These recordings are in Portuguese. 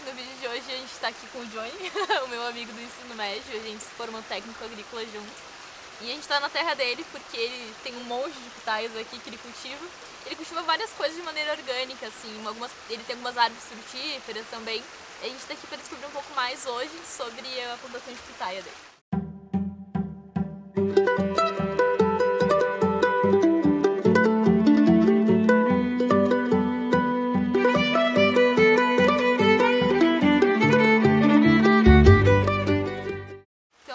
No vídeo de hoje a gente está aqui com o Johnny, o meu amigo do ensino médio, a gente se formou técnico agrícola junto. E a gente está na terra dele porque ele tem um monte de pitaias aqui que ele cultiva. Ele cultiva várias coisas de maneira orgânica, assim, ele tem algumas árvores frutíferas também. E a gente está aqui para descobrir um pouco mais hoje sobre a plantação de pitaia dele.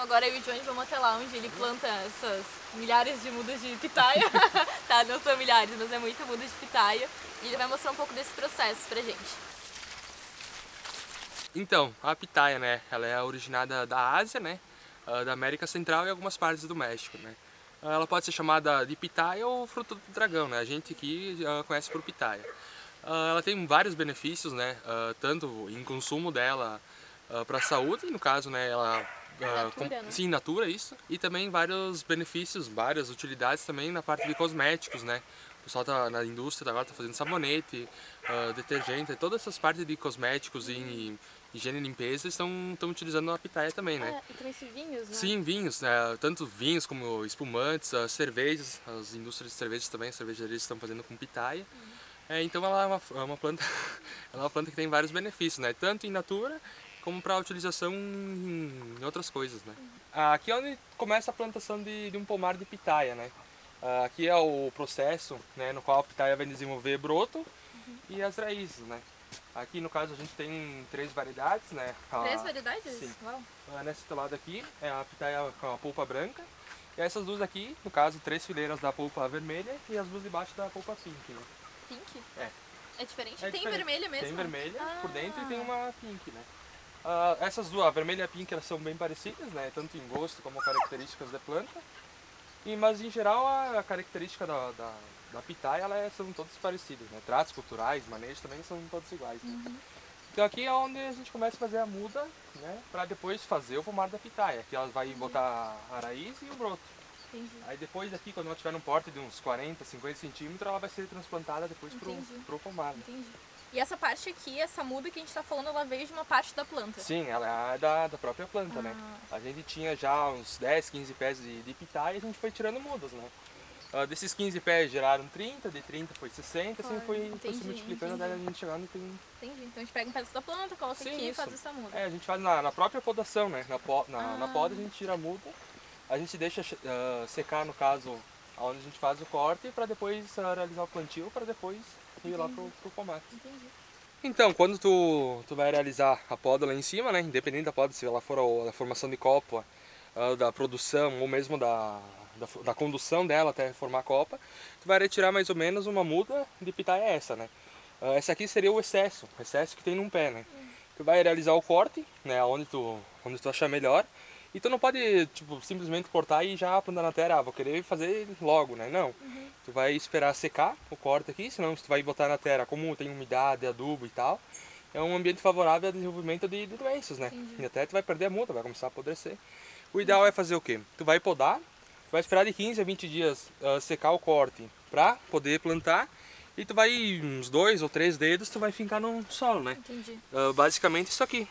Agora eu e o Johnny vamos até lá onde ele planta essas milhares de mudas de pitaia. Tá, não são milhares, mas é muita muda de pitaia. E ele vai mostrar um pouco desse processo pra gente. Então, a pitaia, né, ela é originada da Ásia, né, da América Central e algumas partes do México, né. Ela pode ser chamada de pitaia ou fruto do dragão, né, a gente aqui conhece por pitaia. Ela tem vários benefícios, né, tanto em consumo dela para a saúde, no caso, né, ela Natura, né? sim, natura, isso, e também vários benefícios, várias utilidades também na parte de cosméticos, né. O pessoal na indústria agora tá fazendo sabonete, detergente, todas essas partes de cosméticos e higiene e limpeza estão utilizando a pitaia também, né. E também esses vinhos, né? Sim, vinhos, tanto vinhos como espumantes, cervejas, as indústrias de cervejas também, as cervejarias estão fazendo com pitaia. Então ela é uma planta, ela é uma planta que tem vários benefícios, né, tanto em natura como para utilização em outras coisas, né. Aqui é onde começa a plantação de um pomar de pitaia, né. Aqui é o processo, né, no qual a pitaia vai desenvolver broto e as raízes, né. Aqui no caso a gente tem 3 variedades, né. 3 variedades? Sim. Uau. Nesse lado aqui é a pitaia com a polpa branca. E essas duas aqui, no caso, 3 fileiras da polpa vermelha e as duas de baixo da polpa pink, né. Pink? É. É diferente? É Tem diferente. vermelha mesmo? Tem vermelha por dentro e tem uma pink, né. Essas duas, a vermelha e a pink, elas são bem parecidas, né, tanto em gosto como características da planta. Mas em geral a característica da pitaia são todas parecidas, né, traços culturais, manejos também são todos iguais. Né? Então aqui é onde a gente começa a fazer a muda, né, para depois fazer o pomar da pitaia, que ela vai botar a raiz e o broto. Entendi. Aí depois aqui, quando ela estiver num porte de uns 40, 50 centímetros, ela vai ser transplantada depois pro pomar. Né? Entendi. E essa parte aqui, essa muda que a gente está falando, ela veio de uma parte da planta? Sim, ela é da própria planta, né? A gente tinha já uns 10, 15 pés de pitaia e a gente foi tirando mudas, né? Desses 15 pés geraram 30, de 30 foi 60, assim foi se multiplicando até a gente chegar no tem. Entendi. Então a gente pega um pedaço da planta, coloca aqui e faz essa muda. A gente faz na própria podação, né? Na poda a gente tira a muda, a gente deixa secar, no caso, onde a gente faz o corte, para depois realizar o plantio, para depois ir lá pro pomar. Entendi. Então, quando tu vai realizar a poda lá em cima, né, independente da poda, se ela for a formação de copa, da produção ou mesmo da condução dela até formar a copa, tu vai retirar mais ou menos uma muda de pitaia essa, né. Essa aqui seria o excesso que tem num pé, né. Tu vai realizar o corte, né, onde tu achar melhor, e tu não pode, tipo, simplesmente cortar e já plantar na terra, vou querer fazer logo, né, não. Tu vai esperar secar o corte aqui, senão se tu vai botar na terra, como tem umidade, adubo e tal, é um ambiente favorável ao desenvolvimento de doenças, né? E até tu vai perder a muda, vai começar a apodrecer. O ideal é fazer o quê? Tu vai podar, tu vai esperar de 15 a 20 dias secar o corte pra poder plantar, e tu vai, uns 2 ou 3 dedos, tu vai fincar no solo, né? Entendi. Basicamente isso aqui.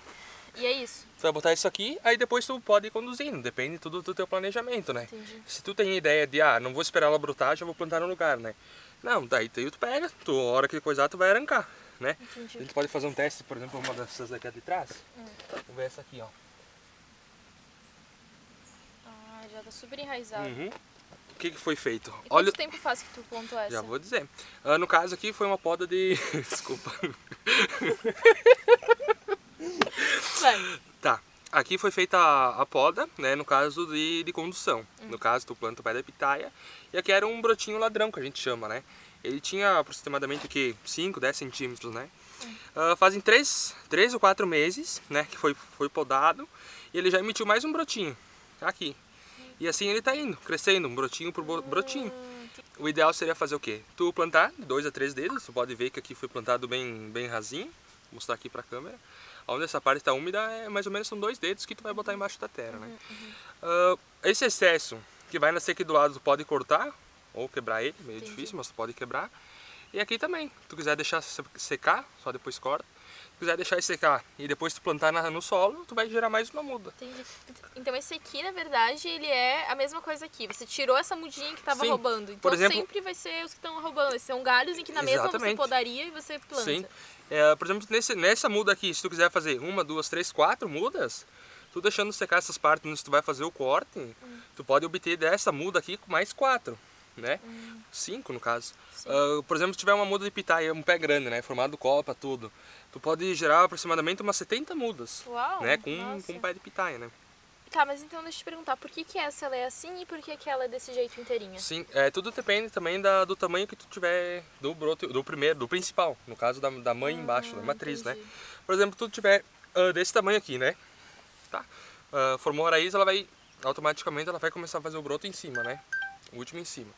E é isso? Tu vai botar isso aqui, aí depois tu pode ir conduzindo, depende tudo do teu planejamento, né? Entendi. Se tu tem a ideia de, não vou esperar ela brotar, já vou plantar no lugar, né? Não, daí tu pega, a hora que coisar, tu vai arrancar, né? Entendi. A gente pode fazer um teste, por exemplo, uma dessas daqui de trás. Vamos ver essa aqui, ó. Já tá super enraizado. O que foi feito? E quanto tempo faz que tu plantou essa? Já vou dizer. No caso aqui foi uma poda de... Desculpa. Tá. Aqui foi feita a poda, né, no caso de condução. No caso, tu planta o pé da pitaia. E aqui era um brotinho ladrão, que a gente chama, né? Ele tinha aproximadamente, o quê? 5, 10 centímetros, né? Fazem 3 ou 4 meses, né, que foi podado. E ele já emitiu mais um brotinho, aqui. E assim ele tá indo, crescendo, um brotinho por brotinho. O ideal seria fazer o quê? Tu plantar 2 a 3 dedos, tu pode ver que aqui foi plantado bem rasinho. Vou mostrar aqui pra câmera. Onde essa parte está úmida, mais ou menos são 2 dedos que tu vai botar embaixo da terra, né? Esse excesso que vai nascer aqui do lado, tu pode cortar ou quebrar ele, meio difícil, mas tu pode quebrar. E aqui também, se tu quiser deixar secar, só depois corta. quiser deixar secar e depois tu plantar no solo, tu vai gerar mais uma muda. Entendi. Então esse aqui, na verdade, ele é a mesma coisa aqui. Você tirou essa mudinha que estava roubando. Então por exemplo, sempre vai ser os que estão roubando. São galhos em que na mesma você podaria e você planta. Sim. Por exemplo, nessa muda aqui, se tu quiser fazer 1, 2, 3, 4 mudas, tu deixando secar essas partes onde tu vai fazer o corte, tu pode obter dessa muda aqui mais 4, né? 5 no caso. Por exemplo, se tiver uma muda de pitaia, um pé grande, né? Formado copa, tudo. Tu pode gerar aproximadamente umas 70 mudas. Uau, né? Com um pé de pitaia, né? Tá, mas então deixa eu te perguntar, por que essa ela é assim e por que aquela é desse jeito inteirinha? Sim, tudo depende também do tamanho que tu tiver do broto, do principal, no caso da mãe embaixo, da matriz, entendi. né? Por exemplo, tu tiver desse tamanho aqui, né? Tá? Formou a raiz, automaticamente ela vai começar a fazer o broto em cima, né? O último em cima.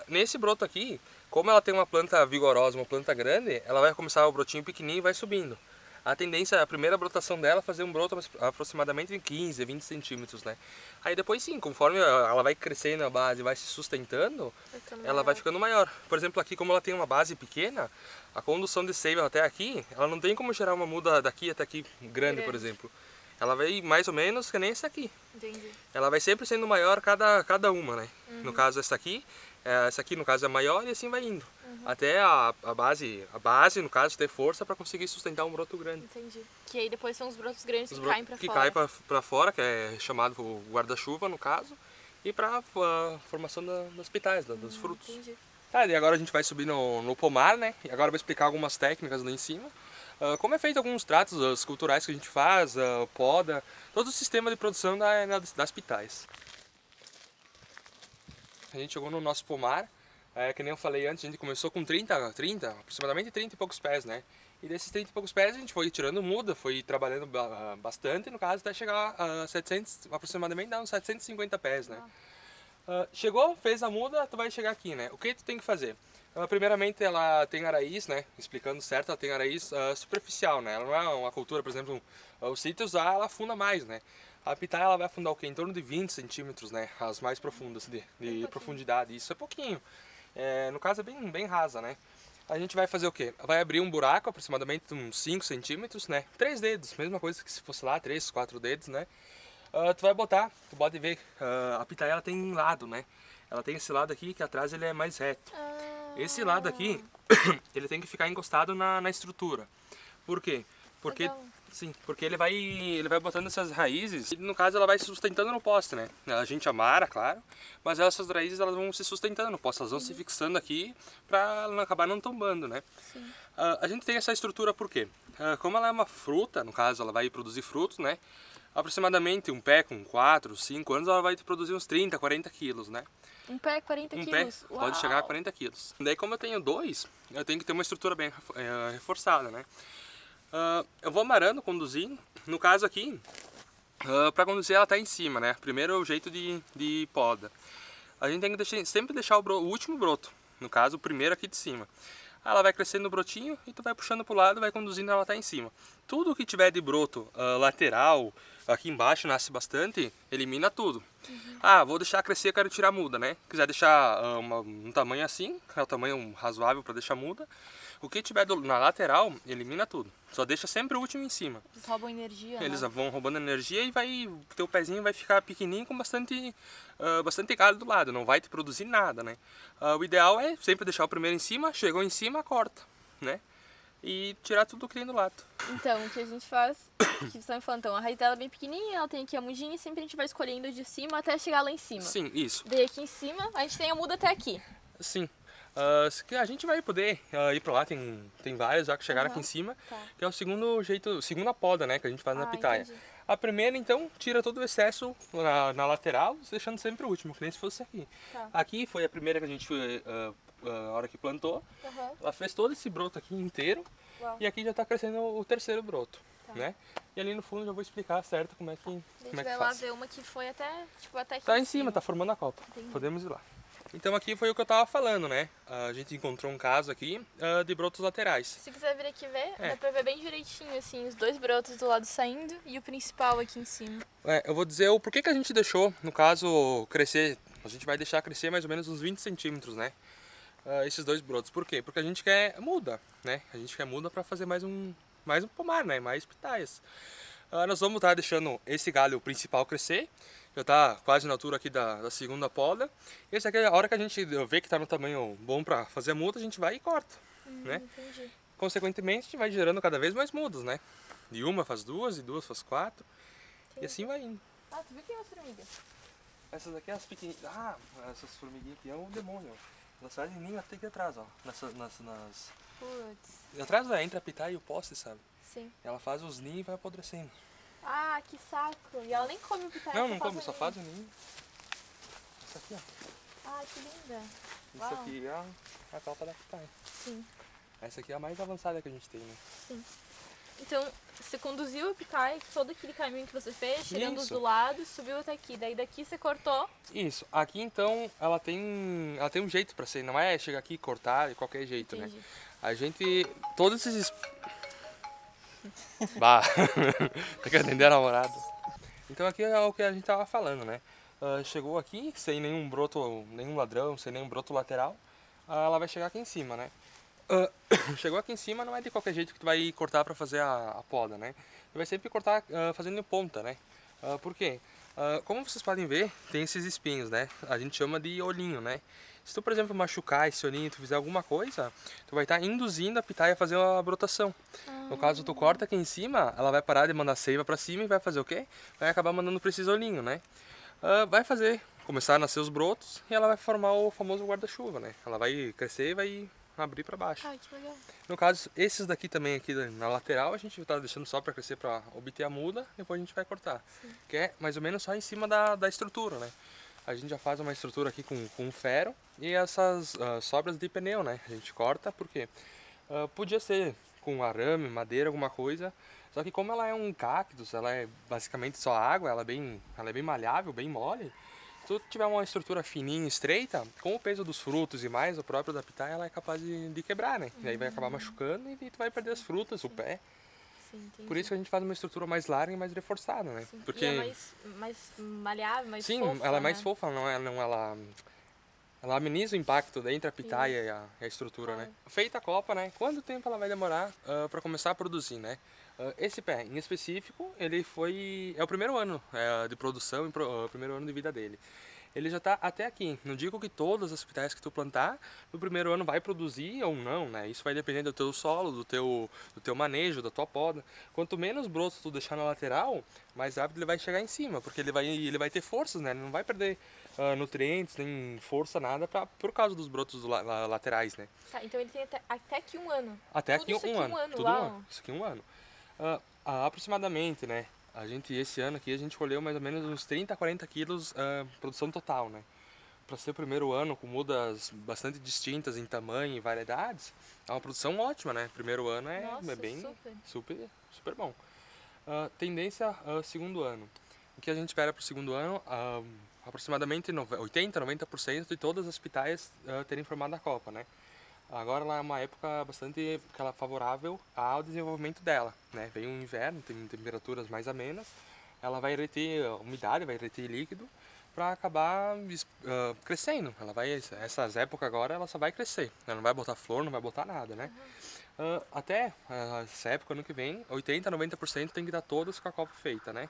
Nesse broto aqui, como ela tem uma planta vigorosa, uma planta grande, ela vai começar o brotinho pequenininho e vai subindo. A tendência, a primeira brotação dela é fazer um broto aproximadamente em 15, 20 centímetros, né? Aí depois sim, conforme ela vai crescendo a base, vai se sustentando, ela vai ficando maior. Por exemplo, aqui como ela tem uma base pequena, a condução de seiva até aqui, ela não tem como gerar uma muda daqui até aqui grande, por exemplo. Ela vai mais ou menos que nem essa aqui. Entendi. Ela vai sempre sendo maior cada uma, né? No caso essa aqui no caso é maior e assim vai indo. Até a base, no caso, ter força para conseguir sustentar um broto grande. Entendi. Que aí depois são os brotos grandes que caem para fora. Que caem para fora, que é chamado o guarda-chuva, no caso, e para a formação das pitaias, dos frutos. Entendi. Tá, e agora a gente vai subir no pomar, né? E agora eu vou explicar algumas técnicas lá em cima. Como é feito alguns tratos culturais que a gente faz, poda, todo o sistema de produção das pitaias. A gente chegou no nosso pomar, que nem eu falei antes, a gente começou com aproximadamente 30 e poucos pés, né? E desses 30 e poucos pés a gente foi tirando muda, foi trabalhando bastante, no caso até chegar a 700, aproximadamente dá uns 750 pés, né? Chegou, fez a muda, tu vai chegar aqui, né? O que tu tem que fazer? Primeiramente ela tem a raiz, né? Explicando certo, ela tem a raiz superficial, né? Ela não é uma cultura, por exemplo, o cítrus ela afunda mais, né? A pitaia ela vai afundar o quê? Em torno de 20 centímetros, né? As mais profundas de profundidade. Isso é pouquinho. No caso é bem rasa, né? A gente vai fazer o quê? Vai abrir um buraco, aproximadamente uns 5 centímetros, né? 3 dedos, mesma coisa que se fosse lá, 3, 4 dedos, né? Tu vai botar, tu pode ver, a pitaia ela tem um lado, né? Ela tem esse lado aqui que atrás ele é mais reto. Esse lado aqui, ele tem que ficar encostado na estrutura. Por quê? Porque ele vai botando essas raízes, e no caso ela vai se sustentando no poste, né? A gente amara, claro, mas essas raízes elas vão se sustentando no poste, elas vão se fixando aqui para acabar não tombando, né? A gente tem essa estrutura por quê? Como ela é uma fruta, no caso ela vai produzir frutos, né? Aproximadamente um pé com 4, 5 anos ela vai produzir uns 30, 40 quilos, né? Um pé 40 quilos? Pé pode chegar a 40 quilos. Daí como eu tenho 2, eu tenho que ter uma estrutura bem reforçada, né? Eu vou amarrando, conduzindo. No caso aqui, para conduzir ela tá em cima, né? Primeiro é o jeito de poda. A gente tem que sempre deixar o último broto, no caso o primeiro aqui de cima. Ela vai crescendo o brotinho e tu vai puxando pro lado, vai conduzindo, ela tá em cima. Tudo que tiver de broto lateral, aqui embaixo nasce bastante, elimina tudo. Vou deixar crescer, quero tirar a muda, né? Quiser deixar um tamanho assim, que é o tamanho razoável para deixar muda. O que tiver na lateral, elimina tudo. Só deixa sempre o último em cima. Eles roubam energia, Eles né? vão roubando energia e o teu pezinho vai ficar pequenininho com bastante galho do lado. Não vai te produzir nada, né? O ideal é sempre deixar o primeiro em cima, chegou em cima, corta, né? E tirar tudo que tem do lado. Então, o que a gente faz, que você está me falando, então, a raiz dela é bem pequenininha, ela tem aqui a mudinha e sempre a gente vai escolhendo de cima até chegar lá em cima. Sim, isso. Daí aqui em cima, a gente tem a muda até aqui. Sim. A gente vai poder ir pra lá, tem várias já que chegaram aqui em cima, que é o segunda poda, né, que a gente faz na pitaia. Entendi. A primeira, então, tira todo o excesso na lateral, deixando sempre o último, que nem se fosse aqui. Aqui foi a primeira que a gente, a hora que plantou, ela fez todo esse broto aqui inteiro, e aqui já está crescendo o terceiro broto, né? E ali no fundo já vou explicar certo como é que faz. A gente vai lá ver uma que foi até aqui tá em cima, tá formando a copa. Entendi. Podemos ir lá. Então aqui foi o que eu tava falando, né? A gente encontrou um caso aqui de brotos laterais. Se quiser vir aqui ver, dá pra ver bem direitinho, assim, os dois brotos do lado saindo e o principal aqui em cima. Eu vou dizer o porquê que a gente deixou, no caso, crescer. A gente vai deixar crescer mais ou menos uns 20 centímetros, né? Esses dois brotos. Por quê? Porque a gente quer muda, né? A gente quer muda pra fazer mais mais um pomar, né? Mais pitaias. Nós vamos estar deixando esse galho principal crescer. Já está quase na altura aqui da segunda poda. Esse aqui, a hora que a gente vê que está no tamanho bom para fazer a muda, a gente vai e corta, né? Entendi. Consequentemente, a gente vai gerando cada vez mais mudas, né? De uma faz duas, de duas faz quatro. Entendi. E assim vai indo. Ah, tu viu que tem umas formigas? Essas aqui, as pequenininhas. Ah, essas formiguinhas aqui é um demônio. Elas fazem ninho até aqui atrás, ó. Putz, Atrás, entre a pitaia e o poste, sabe? sim. Ela faz os ninhos e vai apodrecendo. Ah, que saco. E ela nem come o pitaia. Não come, só faz o ninho. Essa aqui, ó. Ah, que linda. Isso Uau. aqui é a copa da pitaia. Sim, Essa aqui é a mais avançada que a gente tem, né? sim. Então, você conduziu a pitaia, todo aquele caminho que você fez, tirando os Isso. do lado, subiu até aqui. Daí daqui você cortou. Isso. Aqui, então, ela tem um jeito pra ser. Não é chegar aqui e cortar de qualquer jeito, né? Entendi. A gente... Todos esses... Bah, tem que atender a namorada. Então aqui é o que a gente tava falando, né? Chegou aqui sem nenhum broto, nenhum ladrão, sem nenhum broto lateral, ela vai chegar aqui em cima, né? Chegou aqui em cima, não é de qualquer jeito que tu vai cortar para fazer a poda, né? Tu vai sempre cortar fazendo em ponta, né? Por quê? Como vocês podem ver, tem esses espinhos, né? A gente chama de olhinho, né? Se tu, por exemplo, machucar esse olhinho e tu fizer alguma coisa, tu vai estar induzindo a pitaia a fazer a brotação. No caso, tu corta aqui em cima, ela vai parar de mandar seiva para cima e vai fazer o quê? Vai acabar mandando para esses olhinhos, né? Vai começar a nascer os brotos e ela vai formar o famoso guarda-chuva, né? Ela vai crescer e vai abrir para baixo. Ai, que legal. No caso, esses daqui também aqui na lateral, a gente tá deixando só para crescer para obter a muda, depois a gente vai cortar. Sim. Que é mais ou menos só em cima da estrutura, né? A gente já faz uma estrutura aqui com ferro e essas sobras de pneu, né? A gente corta porque podia ser com arame, madeira, alguma coisa. Só que como ela é um cactus, ela é basicamente só água, ela é bem malhável, bem mole. Se tu tiver uma estrutura fininha, estreita, com o peso dos frutos e mais o próprio da pitaia, ela é capaz de quebrar, né? E aí vai acabar machucando e tu vai perder as frutas, o pé. Sim, entendi. Por isso que a gente faz uma estrutura mais larga e mais reforçada, né? Sim. Porque E é mais malhável, mais sim, fofa, ela é mais né? fofa, ela ameniza o impacto entre a pitaia e a estrutura, né? Feita a copa, né? Quanto tempo ela vai demorar para começar a produzir, né? Esse pé, em específico, é o primeiro ano de produção, o primeiro ano de vida dele. Ele já está até aqui. Não digo que todas as pitaias que tu plantar no primeiro ano vai produzir ou não, né? Isso vai depender do teu solo, do teu manejo, da tua poda. Quanto menos brotos tu deixar na lateral, mais rápido ele vai chegar em cima, porque ele vai ter forças, né? Ele não vai perder nutrientes, nem força, nada por causa dos brotos laterais, né? Tá, então ele tem até aqui um ano. Até Tudo aqui isso aqui um ano. ano, Tudo uau. um ano. Isso aqui 1 ano. Aproximadamente, né? Esse ano aqui, a gente colheu mais ou menos uns 30 a 40 quilos produção total, né? Para ser o primeiro ano com mudas bastante distintas em tamanho e variedades, é uma produção ótima, né? Primeiro ano Nossa, é bem super. super bom. Tendência segundo ano. O que a gente espera para o segundo ano, aproximadamente 80, 90% de todas as pitaias terem formado a copa, né? Agora ela é uma época bastante favorável ao desenvolvimento dela, né? Vem um inverno, tem temperaturas mais amenas, ela vai reter umidade, vai reter líquido para acabar crescendo. Essas épocas agora ela só vai crescer, ela não vai botar flor, não vai botar nada, né? Até essa época, ano que vem, 80, 90% tem que estar todas com a copa feita, né?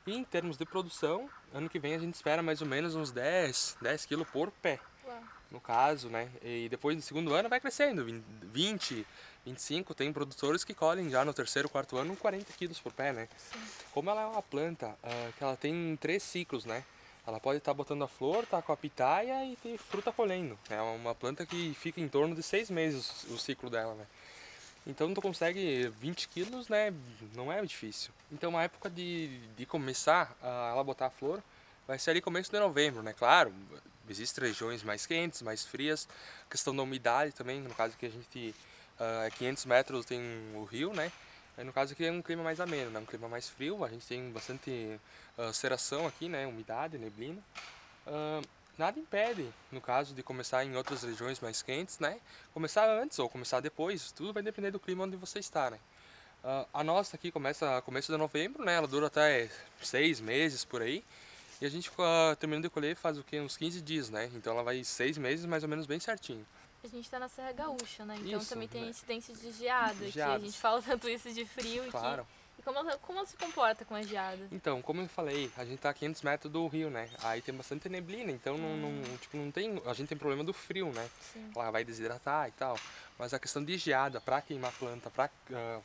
E em termos de produção, ano que vem a gente espera mais ou menos uns 10 kg por pé. Uau. No caso, né? E depois no segundo ano vai crescendo, 20, 25, tem produtores que colhem já no terceiro, quarto ano 40 quilos por pé, né? Sim. Como ela é uma planta que ela tem 3 ciclos, né? Ela pode estar botando a flor, tá com a pitaia e ter fruta colhendo. É uma planta que fica em torno de 6 meses o ciclo dela, né? Então tu consegue 20 quilos, né? Não é difícil. Então a época de começar ela botar a flor vai ser ali começo de novembro, né? Claro, existem regiões mais quentes, mais frias. A questão da umidade também, no caso que a gente a 500 metros tem o rio, né? No caso aqui é um clima mais ameno, né? Um clima mais frio, a gente tem bastante cerração aqui, né? Umidade, neblina. Nada impede, no caso de começar em outras regiões mais quentes, né? Começar antes ou começar depois, tudo vai depender do clima onde você está, né? A nossa aqui começa começo de novembro, né? Ela dura até 6 meses por aí. E a gente terminando de colher faz o quê? Uns 15 dias, né? Então ela vai 6 meses mais ou menos bem certinho. A gente tá na Serra Gaúcha, né? Então Isso, também tem né? incidência de geada, que a Geadas. gente fala tanto isso de frio Claro. aqui. E como ela se comporta com a geada? Então, como eu falei, a gente tá a 500 metros do rio, né? Aí tem bastante neblina, então não tem, a gente tem problema do frio, né? Sim. Ela vai desidratar e tal. Mas a questão de geada, pra queimar planta, pra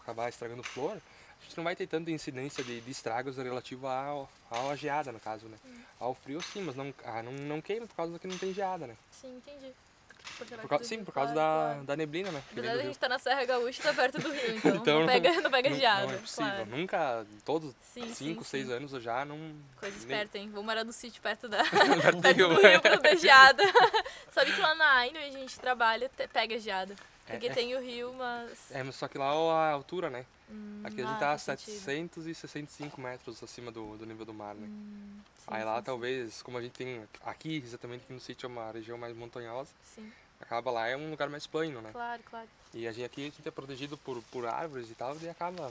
acabar estragando flor, a gente não vai ter tanta incidência de estragos relativo à geada, no caso, né? Ao frio sim, mas não queima por causa que não tem geada, né? Sim, entendi. Sim, por causa da neblina, né? Que vem Apesar do da rio. gente tá na Serra Gaúcha e tá perto do rio, então, Então não pega geada. Não é possível. Claro. Nunca, todos Sim, 5, sim, 6 sim. anos eu já não... Coisa nem- esperta, hein? Vou morar no sítio perto do rio, rio pra ter geada. Sabe que lá na Aino a gente trabalha, pega geada. Porque tem o rio, mas... Mas só que lá a altura, né? Aqui a gente tá a faz sentido. 765 metros acima do nível do mar, né? Sim, Aí lá sim, talvez, como a gente tem aqui, exatamente aqui no sítio é uma região mais montanhosa, Sim, acaba lá é um lugar mais plano, né? claro, claro. E aqui a gente é protegido por árvores e tal, e acaba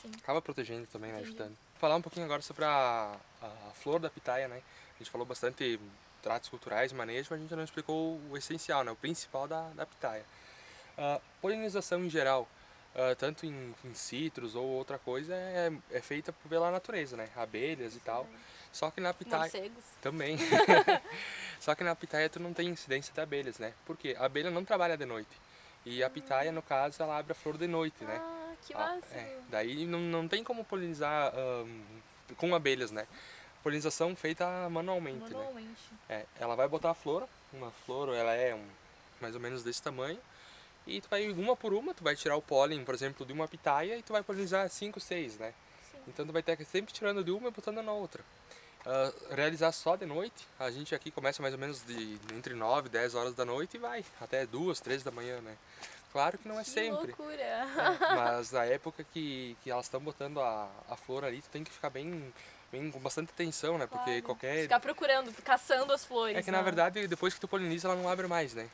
Sim. protegendo também, né? Entendi. Ajudando. Falar um pouquinho agora sobre a flor da pitaia, né? A gente falou bastante tratos culturais, manejo, mas a gente não explicou o essencial, né? O principal da pitaia. Polinização em geral, tanto em citros ou outra coisa, é feita pela natureza, né? Abelhas e tal. Só que na pitaia... Morcegos. Também. Só que na pitaia tu não tem incidência de abelhas, né? Porque a abelha não trabalha de noite. E a pitaia, no caso, ela abre a flor de noite, né? Ah, que massa. Daí não tem como polinizar com abelhas, né? Polinização feita manualmente, Manualmente. né? Ela vai botar a flor, uma flor, ela é mais ou menos desse tamanho. E tu vai, uma por uma, tu vai tirar o pólen, por exemplo, de uma pitaia e tu vai polinizar 5, 6, né? Sim. Então tu vai ter que sempre tirando de uma e botando na outra. Realizar só de noite, a gente aqui começa mais ou menos entre 9 e 10 horas da noite e vai até 2, 3 da manhã, né? Claro que não é Que sempre, loucura. mas na época que elas estão botando a flor ali, tu tem que ficar bem com bastante atenção, né? Porque Claro. qualquer... Ficar procurando, caçando as flores. É que na verdade, depois que tu poliniza, ela não abre mais, né?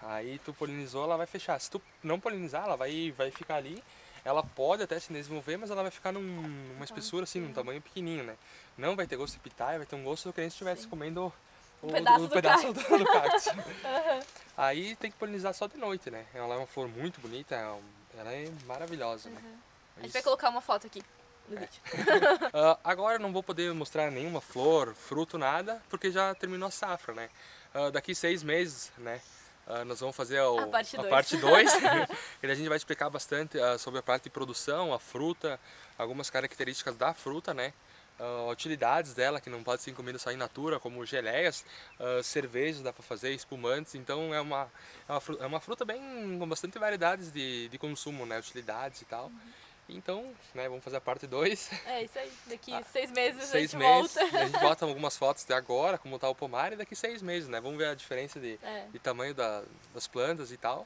Aí tu polinizou, ela vai fechar. Se tu não polinizar, ela vai ficar ali. Ela pode até se desenvolver, mas ela vai ficar numa espessura assim, num tamanho pequenininho, né? Não vai ter gosto de pitaia, vai ter um gosto que nem se estivesse comendo Um pedaço o do pedaço cacto. do cacto. Aí tem que polinizar só de noite, né? Ela é uma flor muito bonita, ela é maravilhosa, né? A gente vai colocar uma foto aqui no vídeo. Agora eu não vou poder mostrar nenhuma flor, fruto, nada, porque já terminou a safra, né? Daqui 6 meses, né? Nós vamos fazer A parte 2, e a gente vai explicar bastante sobre a parte de produção, a fruta, algumas características da fruta, né? Utilidades dela, que não pode ser comida só in natura, como geleias, cervejas dá para fazer, espumantes, então é uma fruta bem com bastante variedades de consumo, né? Utilidades e tal. Então, né, vamos fazer a parte 2. É isso aí. Daqui 6 meses a 6 gente meses, volta. a gente bota algumas fotos de agora, como tá o pomar, e daqui 6 meses, né? Vamos ver a diferença de tamanho das plantas e tal.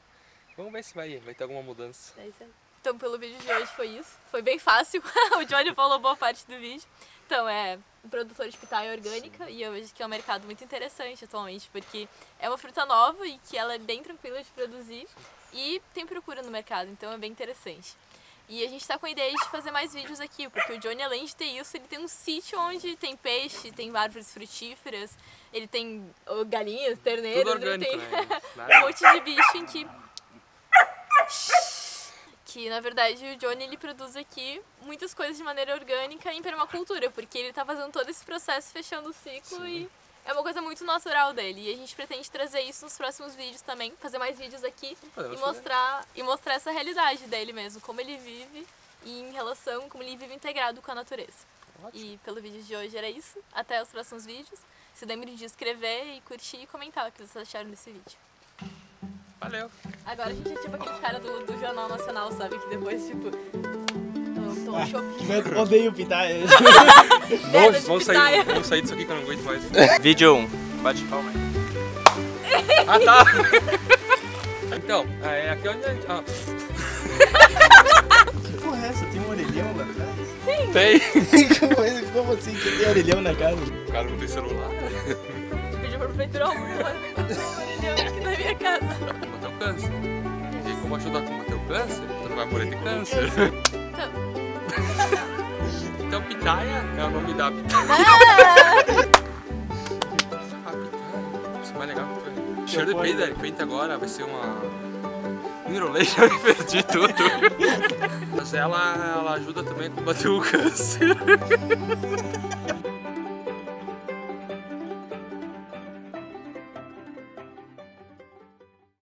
Vamos ver se vai ter alguma mudança. É isso aí. Então, pelo vídeo de hoje foi isso. Foi bem fácil. O Johnny falou boa parte do vídeo. Então, é um produtor de pitaia orgânica. Sim. E eu vejo que é um mercado muito interessante atualmente, porque é uma fruta nova e que ela é bem tranquila de produzir. Sim. E tem procura no mercado, então é bem interessante. E a gente tá com a ideia de fazer mais vídeos aqui, porque o Johnny, além de ter isso, ele tem um sítio onde tem peixe, tem árvores frutíferas, ele tem galinhas, terneiras, tudo orgânico, ele tem né? um monte de bicho em que na verdade o Johnny ele produz aqui muitas coisas de maneira orgânica em permacultura, porque ele tá fazendo todo esse processo fechando o ciclo. Sim. E é uma coisa muito natural dele. E a gente pretende trazer isso nos próximos vídeos também, fazer mais vídeos aqui e mostrar essa realidade dele mesmo, como ele vive e em relação, como ele vive integrado com a natureza. Ótimo. E pelo vídeo de hoje era isso. Até os próximos vídeos. Se lembrem de inscrever e curtir e comentar o que vocês acharam desse vídeo. Valeu! Agora a gente é tipo aqueles caras do Jornal Nacional, sabe? Que depois, tipo... Toma chopp. Odeio pitaia. Vamos sair disso aqui que eu não aguento mais. Vídeo 1. Bate palma aí. Ah, tá! Então, aqui onde a gente... Que porra é essa? Tem um orelhão lá na casa? Sim! Tem! Como assim que tem orelhão na casa? O cara não tem celular. Pediu pra prefeitura orelhão aqui na minha casa. Combater o câncer. E como ajudar a combater o câncer, tu não vai morrer de câncer. Então pitaia é o nome da pitaia. A pitaia, isso é mais legal que cheiro de peito agora vai ser uma... Enrolei, já me perdi tudo. Mas ela ajuda também a combater o câncer.